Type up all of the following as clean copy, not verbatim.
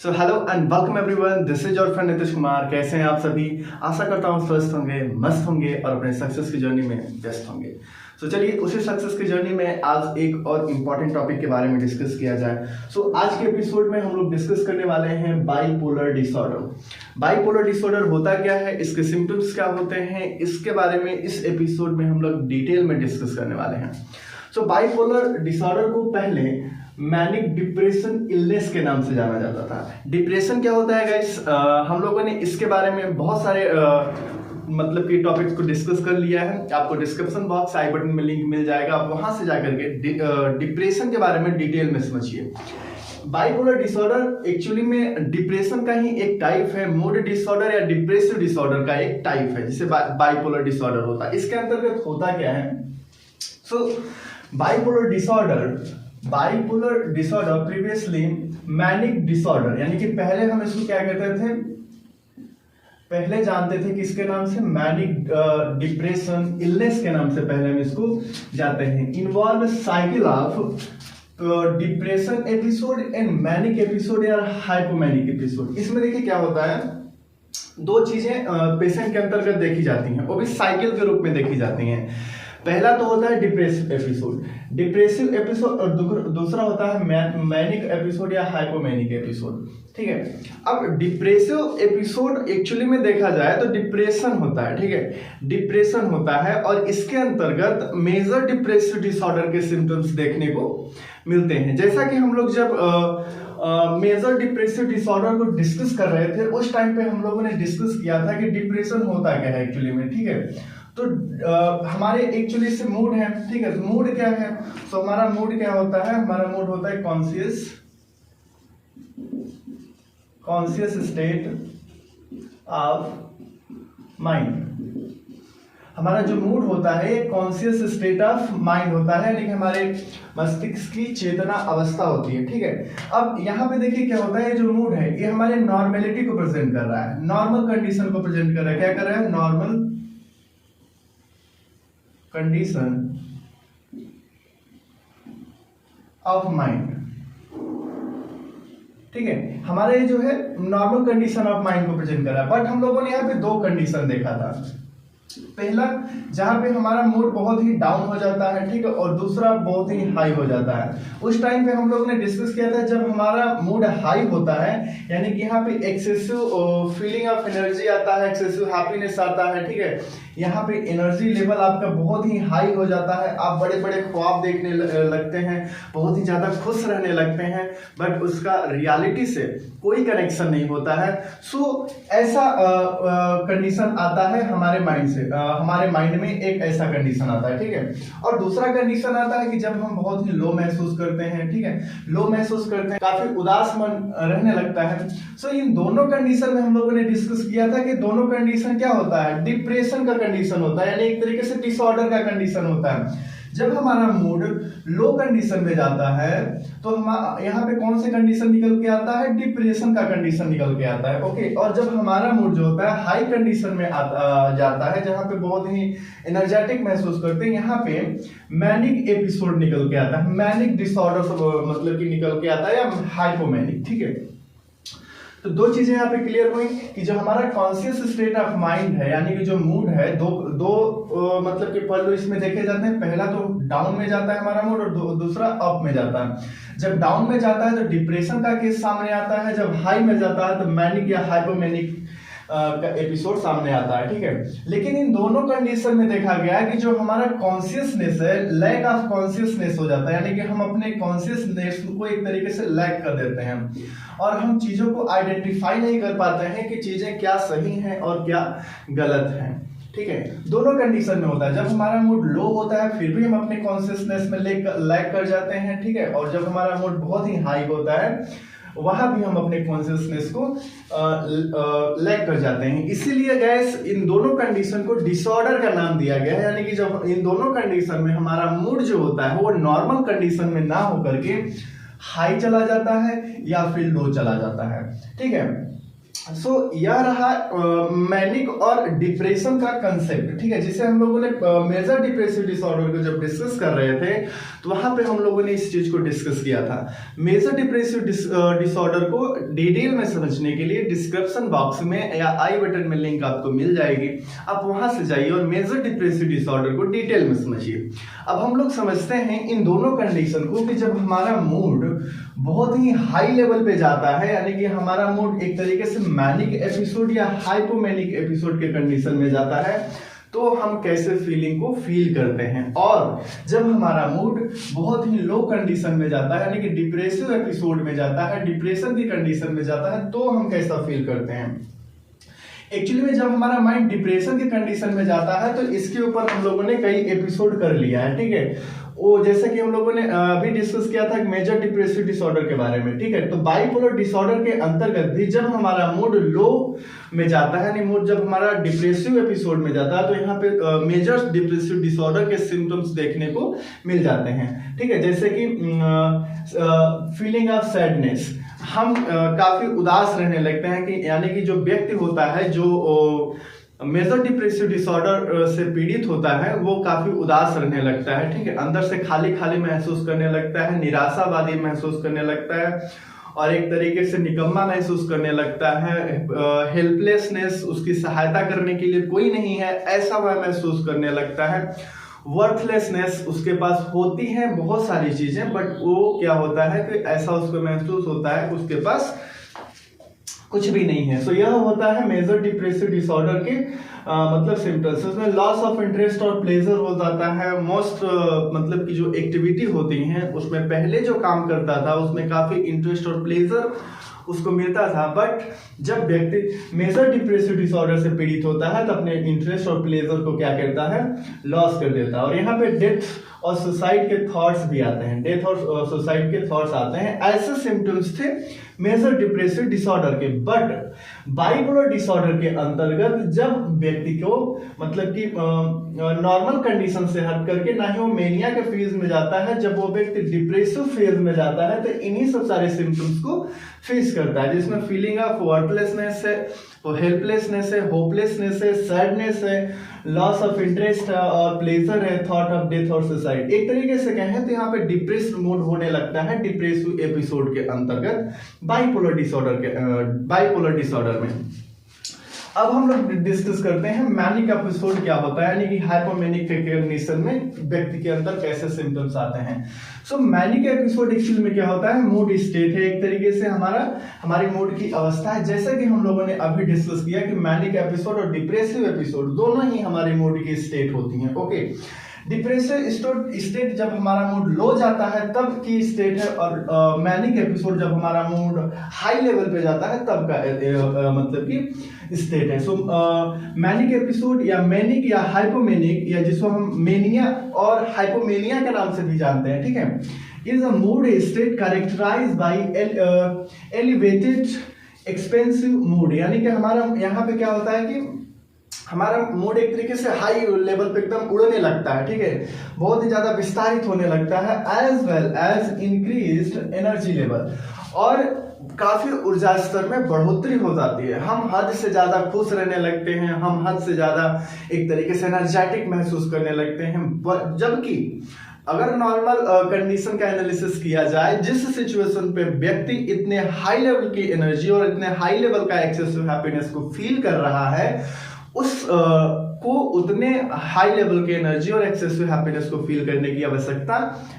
So hello and welcome everyone, this is your friend Nitish Kumar. कैसे हैं आप सभी? आशा करता हूँ स्वस्थ होंगे, मस्त होंगे और अपने सक्सेस की जर्नी में व्यस्त होंगे। सो चलिए उसी सक्सेस की जर्नी में आज एक और इम्पॉर्टेंट टॉपिक के बारे में डिस्कस किया जाए। सो आज के एपिसोड में हम लोग डिस्कस करने वाले हैं बाइपोलर डिसऑर्डर। बाइपोलर डिसऑर्डर होता क्या है, इसके सिम्टम्स क्या होते हैं, इसके बारे में इस एपिसोड में हम लोग डिटेल में डिस्कस करने वाले हैं। सो बाइपोलर डिसऑर्डर को पहले मैनिक डिप्रेशन इलनेस के नाम से जाना जाता था। डिप्रेशन क्या होता है गाइस, हम लोगों ने इसके बारे में बहुत सारे मतलब कि टॉपिक्स को डिस्कस कर लिया है। आपको डिस्क्रिप्शन बॉक्स आई बटन में लिंक मिल जाएगा, आप वहां से जाकर के डिप्रेशन के बारे में डिटेल में समझिए। बाइपोलर डिसऑर्डर एक्चुअली में डिप्रेशन का ही एक टाइप है, मूड डिसऑर्डर या डिप्रेसिव डिसऑर्डर का एक टाइप है जिसे बाइपोलर डिसऑर्डर होता है। इसके अंतर्गत होता क्या है, so bipolar disorder previously manic disorder, यानी कि पहले हम इसको क्या कहते थे, पहले जानते थे किसके नाम से, मैनिक डिप्रेशन इलनेस के नाम से पहले हम इसको जानते हैं। Involve cycle of depression episode and manic episode या हाइपोमैनिक एपिसोड। इसमें देखिए क्या होता है, दो चीजें पेशेंट के अंतर्गत देखी जाती हैं, वो भी साइकिल के रूप में देखी जाती हैं। पहला तो होता है डिप्रेसिव एपिसोड और दूसरा होता है मैनिक एपिसोड या हाइपोमैनिक एपिसोड। ठीक है, अब डिप्रेसिव एपिसोड एक्चुअली में देखा जाए तो डिप्रेशन होता है। ठीक है, डिप्रेशन होता है और इसके अंतर्गत मेजर डिप्रेसिव डिसऑर्डर के सिम्टम्स देखने को मिलते हैं। जैसा कि हम लोग जब मेजर डिप्रेसिव डिसऑर्डर को डिस्कस कर रहे थे, उस टाइम पे हम लोगों ने डिस्कस किया था कि डिप्रेशन होता क्या है एक्चुअली में। ठीक है, तो हमारे एक्चुअली से मूड है। ठीक है, मूड क्या है, तो हमारा मूड क्या होता है, हमारा मूड होता है कॉन्शियस स्टेट ऑफ माइंड। हमारा जो मूड होता है कॉन्शियस स्टेट ऑफ माइंड होता है, यानी कि हमारे मस्तिष्क की चेतना अवस्था होती है। ठीक है, अब यहाँ पे देखिए क्या होता है, जो मूड है ये हमारे नॉर्मेलिटी को प्रेजेंट कर रहा है, नॉर्मल कंडीशन को प्रेजेंट कर रहा है। क्या कर रहा है, नॉर्मल कंडीशन ऑफ माइंड। ठीक है, हमारे जो है नॉर्मल कंडीशन ऑफ माइंड को प्रेजेंट कर रहा है। बट हम लोगों ने यहाँ पे दो कंडीशन देखा था। पहला जहां पे हमारा मूड बहुत ही डाउन हो जाता है, ठीक है, और दूसरा बहुत ही हाई हो जाता है। उस टाइम पे हम लोगों ने डिस्कस किया था, जब हमारा मूड हाई होता है यानी कि यहाँ पे एक्सेसिव फीलिंग ऑफ एनर्जी आता है, एक्सेसिव हैप्पीनेस आता है। ठीक है, यहाँ पे एनर्जी लेवल आपका बहुत ही हाई हो जाता है, आप बड़े बड़े ख्वाब देखने लगते हैं, बहुत ही ज्यादा खुश रहने लगते हैं, बट उसका रियलिटी से कोई कनेक्शन नहीं होता है। सो ऐसा कंडीशन आता है हमारे माइंड से, हमारे माइंड में एक ऐसा कंडीशन आता है। ठीक है, और दूसरा कंडीशन आता है कि जब हम बहुत ही लो महसूस करते हैं, ठीक है, लो महसूस करते हैं, काफी उदास मन रहने लगता है। सो इन दोनों कंडीशन में हम लोगों ने डिस्कस किया था कि दोनों कंडीशन क्या होता है, डिप्रेशन का कंडीशन होता है, यानी एक तरीके से डिसऑर्डर का कंडीशन होता है। जब हमारा मूड लो कंडीशन में जाता है तो हम यहाँ पे कौन से कंडीशन निकल के आता है, डिप्रेशन का कंडीशन निकल के आता है। ओके, और जब हमारा मूड जो होता है हाई कंडीशन में जाता है, जहाँ पे बहुत ही एनर्जेटिक महसूस करते हैं, यहाँ पे मैनिक एपिसोड निकल के आता है, मैनिक डिसऑर्डर मतलब कि निकल के आता है, या हाइपोमैनिक। ठीक है, तो दो चीजें यहाँ पे क्लियर हुई कि जो हमारा कॉन्शियस स्टेट ऑफ माइंड है, यानी कि जो मूड है, दो मतलब कि पहलू इसमें देखे जाते हैं। पहला तो डाउन में जाता है हमारा मूड और दूसरा अप में जाता है। जब डाउन में जाता है तो डिप्रेशन का केस सामने आता है, जब हाई में जाता है तो मैनिक या हाइपोमैनिक का एपिसोड सामने आता है। ठीक है, लेकिन इन दोनों कंडीशन में देखा गया है कि जो हमारा कॉन्शियसनेस है, लैक ऑफ कॉन्शियसनेस हो जाता है, यानी कि हम अपने कॉन्शियसनेस को एक तरीके से लैक कर देते हैं और हम चीजों को आइडेंटिफाई नहीं कर पाते हैं कि चीजें क्या सही हैं और क्या गलत हैं। ठीक है, दोनों कंडीशन में होता है। जब हमारा मूड लो होता है फिर भी हम अपने कॉन्शियसनेस में लैक कर जाते हैं। ठीक है, और जब हमारा मूड बहुत ही हाई होता है वहां भी हम अपने कॉन्शियसनेस को लैक कर जाते हैं। इसीलिए गैस इन दोनों कंडीशन को डिसऑर्डर का नाम दिया गया है, यानी कि जब इन दोनों कंडीशन में हमारा मूड जो होता है वो नॉर्मल कंडीशन में ना होकर के हाई चला जाता है या फिर लो चला जाता है। ठीक है, यह रहा मैनिक और डिप्रेशन का कंसेप्ट, ठीक है, जिसे हम लोगों ने मेजर डिप्रेसिव डिसऑर्डर को जब डिस्कस कर रहे थे तो वहां पे हम लोगों ने इस चीज को डिस्कस किया था। मेजर डिप्रेसिव डिसऑर्डर को डिटेल में समझने के लिए डिस्क्रिप्शन बॉक्स में या आई बटन में लिंक आपको मिल जाएगी, आप वहां से जाइए और मेजर डिप्रेसिव डिसऑर्डर को डिटेल में समझिए। अब हम लोग समझते हैं इन दोनों कंडीशन को कि जब हमारा मूड बहुत ही हाई लेवल पे जाता है, यानी कि हमारा मूड एक तरीके से मैनिक एपिसोड या हाइपोमैनिक एपिसोड के कंडीशन में जाता है, तो हम कैसे फीलिंग को फील करते हैं। और जब हमारा मूड बहुत ही लो कंडीशन में जाता है, यानी कि डिप्रेसिव एपिसोड में जाता है, डिप्रेशन की कंडीशन में जाता है, तो हम कैसा फील करते हैं। एक्चुअली में जब हमारा माइंड डिप्रेशन के कंडीशन में जाता है तो इसके ऊपर हम लोगों ने कई एपिसोड कर लिया है, ठीक है। वो जैसे कि हम लोगों ने अभी डिस्कस किया था मेजर डिप्रेसिव डिसऑर्डर के बारे में, ठीक है। तो बाइपोलर डिसऑर्डर के अंतर्गत भी जब हमारा मूड लो में जाता है, यानी मूड जब हमारा डिप्रेसिव एपिसोड में जाता है, तो यहाँ पे मेजर डिप्रेसिव डिसऑर्डर के सिम्टम्स देखने को मिल जाते हैं, ठीक है। जैसे कि फीलिंग ऑफ सैडनेस, हम काफी उदास रहने लगते हैं, कि यानी कि जो व्यक्ति होता है जो मेजर डिप्रेसिव डिसऑर्डर से पीड़ित होता है वो काफी उदास रहने लगता है, ठीक है। अंदर से खाली खाली महसूस करने लगता है, निराशावादी महसूस करने लगता है और एक तरीके से निकम्मा महसूस करने लगता है। हेल्पलेसनेस, उसकी सहायता करने के लिए कोई नहीं है ऐसा वह महसूस करने लगता है। वर्थलेसनेस, उसके पास होती हैं बहुत सारी चीजें बट वो क्या होता है कि ऐसा उसको महसूस होता है उसके पास कुछ भी नहीं है। यह होता है मेजर डिप्रेसिव डिसऑर्डर के मतलब सिम्टम्स। उसमें लॉस ऑफ इंटरेस्ट और प्लेजर हो जाता है। मोस्ट मतलब की जो एक्टिविटी होती हैं उसमें पहले जो काम करता था उसमें काफी इंटरेस्ट और प्लेजर उसको मिलता था, बट जब व्यक्ति मेजर डिप्रेसिव डिसऑर्डर से पीड़ित होता है तो अपने इंटरेस्ट और प्लेजर को क्या करता है, लॉस कर देता है। और यहाँ पे डेथ और सुसाइड के थॉट्स भी आते हैं, डेथ और सुसाइड के थॉट्स आते हैं। ऐसे सिम्टम्स थे मेजर डिप्रेसिव डिसऑर्डर के। बट बाइपोलर डिसऑर्डर के अंतर्गत जब व्यक्ति को मतलब कि नॉर्मल कंडीशन से हट करके ना ही वो मेनिया के फेज में जाता है, जब वो व्यक्ति डिप्रेसिव फेज में जाता है तो इन्हीं सब सारे सिम्टम्स को फेस करता है, जिसमें फीलिंग ऑफ वर्थलेसनेस है, हेल्पलेसनेस है, होपलेसनेस है, सैडनेस है, लॉस ऑफ इंटरेस्ट और प्लेजर है, थॉट ऑफ डेथ और सुसाइड। एक तरीके से कहें तो यहाँ पे डिप्रेस्ड मूड होने लगता है डिप्रेसिव एपिसोड के अंतर्गत बाइपोलर डिसऑर्डर में। अब हम लोग डिस्कस करते हैं मैनिक एपिसोड क्या होता है, यानी कि हाइपोमेनिक कंडीशन में व्यक्ति के अंदर कैसे सिम्टम्स आते हैं। मैनिक एपिसोड एक्चुअली में क्या होता है, मूड स्टेट है, एक तरीके से हमारी मूड की अवस्था है। जैसा कि हम लोगों ने अभी डिस्कस किया कि मैनिक एपिसोड और डिप्रेसिव एपिसोड दोनों ही हमारी मूड की स्टेट होती हैं, ओके। डिप्रेसिव स्टेट जब हमारा मूड लो जाता है तब की स्टेट है, और मैनिक एपिसोड जब हमारा मूड हाई लेवल पे जाता है तब का मतलब की स्टेट है। मैनिक एपिसोड या मैनिक या हाइपोमेनिक या जिसको हम मेनिया और हाइपोमेनिया के नाम से भी जानते हैं, ठीक है, is a mood state characterized by elevated expensive mood. यानी कि हमारा यहाँ पे क्या होता है कि हमारा मूड एक तरीके से हाई लेवल पे एकदम उड़ने लगता है, ठीक है, बहुत ही ज्यादा विस्तारित होने लगता है, as well as increased energy level, और काफी ऊर्जा स्तर में बढ़ोतरी हो जाती है। हम हद से ज्यादा खुश रहने लगते हैं, हम हद से ज्यादा एक तरीके से एनर्जेटिक महसूस करने लगते हैं। जबकि अगर नॉर्मल कंडीशन का एनालिसिस किया जाए, जिस सिचुएशन पे व्यक्ति इतने हाई लेवल की एनर्जी और इतने हाई लेवल का एक्सेसिव हैप्पीनेस को फील कर रहा है, उस को उतने हाई लेवल के एनर्जी और एक्सेसिव हैप्पीनेस को फील करने की आवश्यकता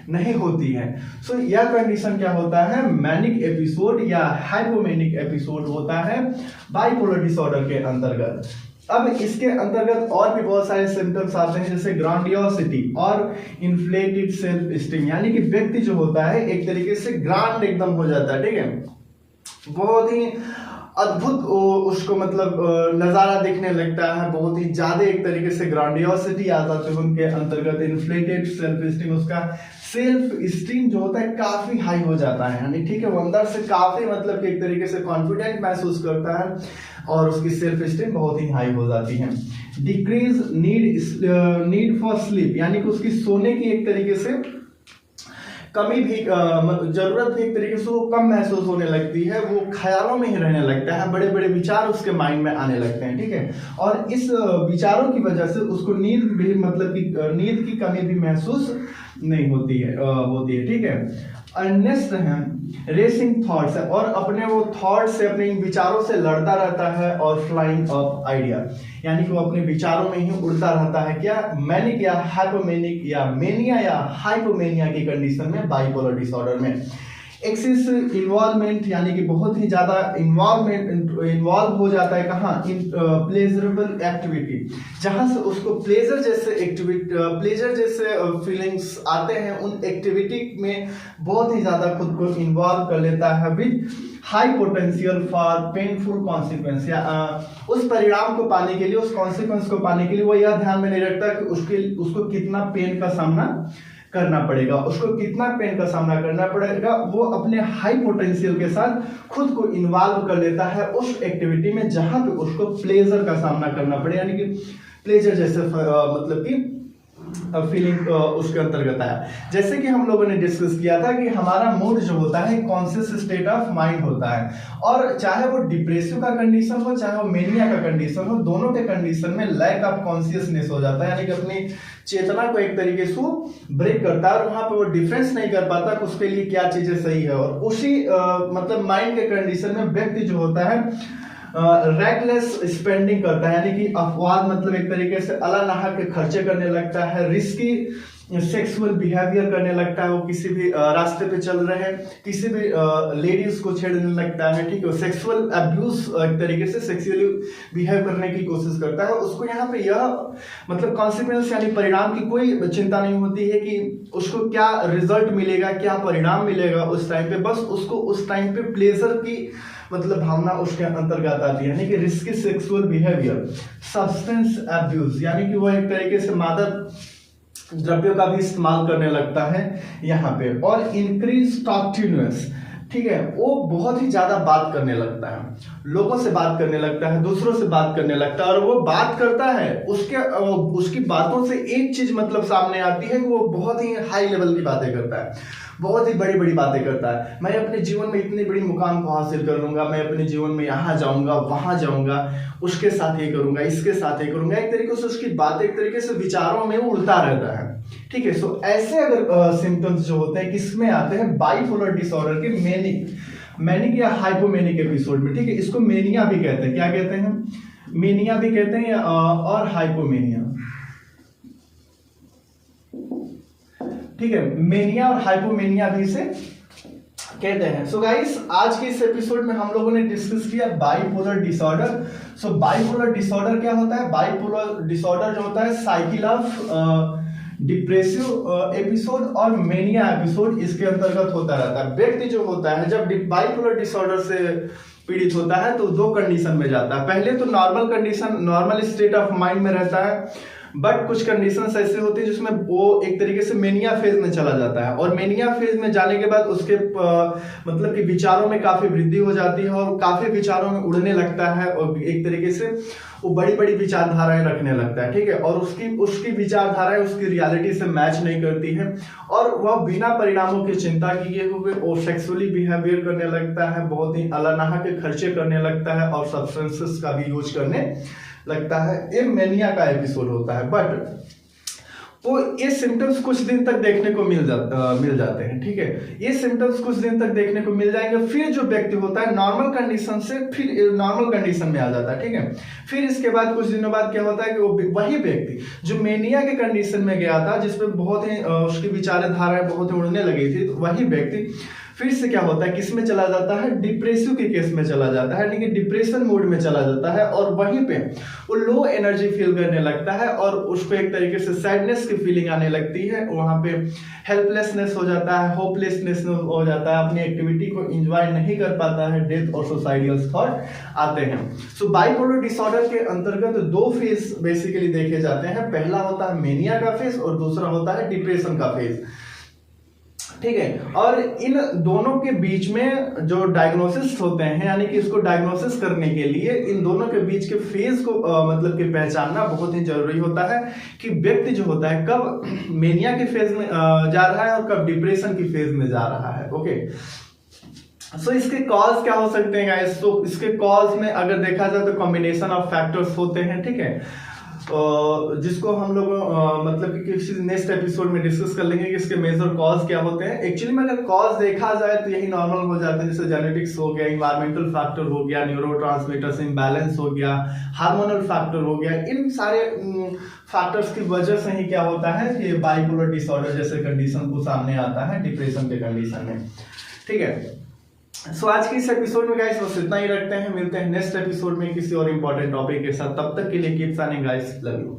नहीं होती है। यह कंडीशन क्या होता है, मैनिक एपिसोड या हाइपोमेनिक एपिसोड होता है बाइपोलर डिसऑर्डर के अंतर्गत। अब इसके अंतर्गत और भी बहुत सारे सिम्टम्स आते हैं, जैसे ग्रांडियोसिटी और इन्फ्लेटेड सेल्फ एस्टीम, यानी कि व्यक्ति जो होता है एक तरीके से ग्रांड एकदम हो जाता है, ठीक है, बहुत ही अद्भुत उसको मतलब नजारा दिखने लगता है, बहुत ही ज्यादा एक तरीके से ग्रांडियोसिटी आ जाती है उनके अंतर्गत। इन्फ्लेटेड सेल्फ एस्टीम, उसका सेल्फ एस्टीम जो होता है काफी हाई हो जाता है, यानी ठीक है, वो अंदर से काफी मतलब एक तरीके से कॉन्फिडेंट महसूस करता है और उसकी सेल्फ एस्टीम बहुत ही हाई हो जाती है। डिक्रीज नीड फॉर स्लीप, यानी कि उसकी सोने की एक तरीके से कमी भी जरूरत भी एक तरीके से वो कम महसूस होने लगती है, वो ख्यालों में ही रहने लगता है, बड़े बड़े विचार उसके माइंड में आने लगते हैं, ठीक है। और इस विचारों की वजह से उसको नींद भी मतलब कि नींद की कमी भी महसूस नहीं होती है, ठीक है। नेक्स्ट है रेसिंग थॉट्स, और अपने वो थॉट से, अपने इन विचारों से लड़ता रहता है, और फ्लाइंग ऑफ आइडिया, यानी कि वो अपने विचारों में ही उड़ता रहता है। क्या मैनिक या हाइपोमेनिक या मेनिया या हाइपोमेनिया की कंडीशन में, बाइपोलर डिसऑर्डर में। एक्सिस इन्वॉल्वमेंट, यानी कि बहुत ही ज्यादा इन्वॉल्व हो जाता है कहाँ, इन प्लेजरेबल एक्टिविटी, जहां से उसको प्लेजर जैसे फीलिंग्स आते हैं, उन एक्टिविटी में बहुत ही ज्यादा खुद को इन्वॉल्व कर लेता है with high potential for painful consequence, या उस परिणाम को पाने के लिए, उस कॉन्सिक्वेंस को पाने के लिए वो यह ध्यान में नहीं रखता कि उसको कितना पेन का सामना करना पड़ेगा, वो अपने हाई पोटेंशियल के साथ खुद को इन्वॉल्व कर लेता है उस एक्टिविटी में जहां पे उसको प्लेजर का सामना करना पड़े, यानी कि प्लेजर जैसे मतलब कि फीलिंग उसके अंतर्गत आया। जैसे कि हम लोगों ने डिस्कस किया था कि हमारा मूड जो होता है कॉन्शियस स्टेट ऑफ माइंड होता है, और चाहे वो डिप्रेसिव का कंडीशन हो, चाहे वो मेनिया का कंडीशन हो, दोनों के कंडीशन में लैक ऑफ कॉन्शियसनेस हो जाता है, यानी कि अपनी चेतना को एक तरीके से ब्रेक करता है, और वहां पे वो डिफरेंस नहीं कर पाता कि उसके लिए क्या चीजें सही है। और उसी मतलब माइंड के कंडीशन में व्यक्ति जो होता है रैकलेस स्पेंडिंग करता है, यानी कि अपवाद मतलब एक तरीके से अलानाहा के खर्चे करने लगता है, रिस्की सेक्सुअल बिहेवियर करने लगता है, वो किसी भी रास्ते पे चल रहे हैं, किसी भी लेडीज को छेड़ने लगता है, ठीक है, सेक्सुअल अब्यूज एक तरीके से सेक्सुअली बिहेव करने की कोशिश करता है। उसको यहाँ पे यह मतलब कॉन्सिक्वेंस यानी परिणाम की कोई चिंता नहीं होती है कि उसको क्या रिजल्ट मिलेगा, क्या परिणाम मिलेगा उस टाइम पे, बस उसको उस टाइम पे प्लेजर की मतलब भावना उसके अंतर्गत आती है, यानी कि risky sexual behaviour, substance abuse, यानी कि वो एक तरीके से मादक द्रव्यों का भी इस्तेमाल करने लगता है यहाँ पे, और इंक्रीज टॉक्टिवनेस, ठीक है, वो बहुत ही ज्यादा बात करने लगता है, लोगों से बात करने लगता है, दूसरों से बात करने लगता है, और वो बात करता है उसकी बातों से एक चीज मतलब सामने आती है कि वो बहुत ही हाई लेवल की बातें करता है, बहुत ही बड़ी बड़ी बातें करता है। मैं अपने जीवन में इतनी बड़ी मुकाम को हासिल कर लूंगा, मैं अपने जीवन में यहाँ जाऊंगा, वहां जाऊंगा, उसके साथ ये करूंगा, इसके साथ ये करूंगा, एक तरीके से उसकी बात एक तरीके से विचारों में उड़ता रहता है, ठीक है। सो ऐसे अगर सिम्टम्स जो होते हैं किसमें आते हैं, बाइपोलर डिसऑर्डर के मैनिक या हाइपोमेनिक एपिसोड में, ठीक है। इसको मेनिया भी कहते हैं, क्या कहते हैं, मेनिया भी कहते हैं और हाइपोमेनिया, ठीक है, मेनिया और हाइपोमेनिया भी इसे कहते हैं। सो गाइस, आज के इस एपिसोड में हम लोगों ने डिस्कस किया बाइपोलर डिसऑर्डर। सो बाइपोलर डिसऑर्डर क्या होता है, बाइपोलर डिसऑर्डर जो होता है साइकिल ऑफ डिप्रेसिव एपिसोड और मेनिया एपिसोड इसके अंतर्गत होता रहता है। व्यक्ति जो होता है जब बाइपोलर डिसऑर्डर से पीड़ित होता है तो दो कंडीशन में जाता है, पहले तो normal condition, normal state of mind में रहता है, बट कुछ कंडीशंस ऐसे होती है जिसमें वो एक तरीके से मेनिया फेज में चला जाता है, और मेनिया फेज में जाने के बाद उसके मतलब कि विचारों में काफी वृद्धि हो जाती है, और काफी विचारों में उड़ने लगता है, और एक तरीके से वो बड़ी बड़ी विचारधाराएं रखने लगता है, ठीक है, और उसकी विचारधाराएं उसकी रियलिटी से मैच नहीं करती है, और वह बिना परिणामों की चिंता किए हुए वो सेक्सुअली बिहेवियर करने लगता है, बहुत ही अलानाहा के खर्चे करने लगता है, और सब्सटेंसेस का भी यूज करने लगता है। ये मेनिया का एपिसोड होता है, बट वो ये सिम्टम्स कुछ दिन तक देखने को मिल जाते हैं, ठीक है, ये सिम्टम्स कुछ दिन तक देखने को मिल जाएंगे, फिर जो व्यक्ति होता है नॉर्मल कंडीशन से फिर नॉर्मल कंडीशन में आ जाता है, ठीक है। फिर इसके बाद कुछ दिनों बाद क्या होता है कि वो वही व्यक्ति जो मेनिया के कंडीशन में गया था, जिसमें बहुत ही उसकी विचारधाराएं बहुत ही उड़ने लगी थी, तो वही व्यक्ति फिर से क्या होता है, किस में चला जाता है, डिप्रेसिव के केस में चला जाता है, यानी कि डिप्रेशन मोड में चला जाता है, और वहीं पे वो लो एनर्जी फील करने लगता है, और उसको एक तरीके से सैडनेस की फीलिंग आने लगती है, वहां पे हेल्पलेसनेस हो जाता है, होपलेसनेस हो जाता है, अपनी एक्टिविटी को एंजॉय नहीं कर पाता है, डेथ और सुसाइडल थॉट आते हैं। सो बाइपोलर डिसऑर्डर के अंतर्गत दो फेज बेसिकली देखे जाते हैं, पहला होता है मेनिया का फेज और दूसरा होता है डिप्रेशन का फेज। ठीक है। और इन दोनों के बीच में जो डायग्नोसिस होते हैं, यानी कि इसको डायग्नोसिस करने के लिए इन दोनों के बीच के फेज को मतलब कि पहचानना बहुत ही जरूरी होता है कि व्यक्ति जो होता है कब मेनिया के फेज में जा रहा है और कब डिप्रेशन की फेज में जा रहा है। ओके, सो इसके कॉज क्या हो सकते हैं गाइस? तो इसके कॉज में अगर देखा जाए तो कॉम्बिनेशन ऑफ फैक्टर्स होते हैं, ठीक है, जिसको हम लोग मतलब कि किसी नेक्स्ट एपिसोड में डिस्कस कर लेंगे कि इसके मेजर कॉज क्या होते हैं। एक्चुअली में अगर कॉज देखा जाए तो यही नॉर्मल हो जाते हैं, जैसे जेनेटिक्स हो गया, इन्वायरमेंटल फैक्टर हो गया, न्यूरोट्रांसमीटर्स इम्बैलेंस हो गया, हार्मोनल फैक्टर हो गया। इन सारे फैक्टर्स की वजह से ही क्या होता है कि बाइपोलर डिसऑर्डर जैसे कंडीशन को सामने आता है डिप्रेशन के कंडीशन में, ठीक है। सो आज के इस एपिसोड में गाइस बस इतना ही रखते हैं, मिलते हैं नेक्स्ट एपिसोड में किसी और इंपॉर्टेंट टॉपिक के साथ। तब तक के लिए keep signing guys, love you.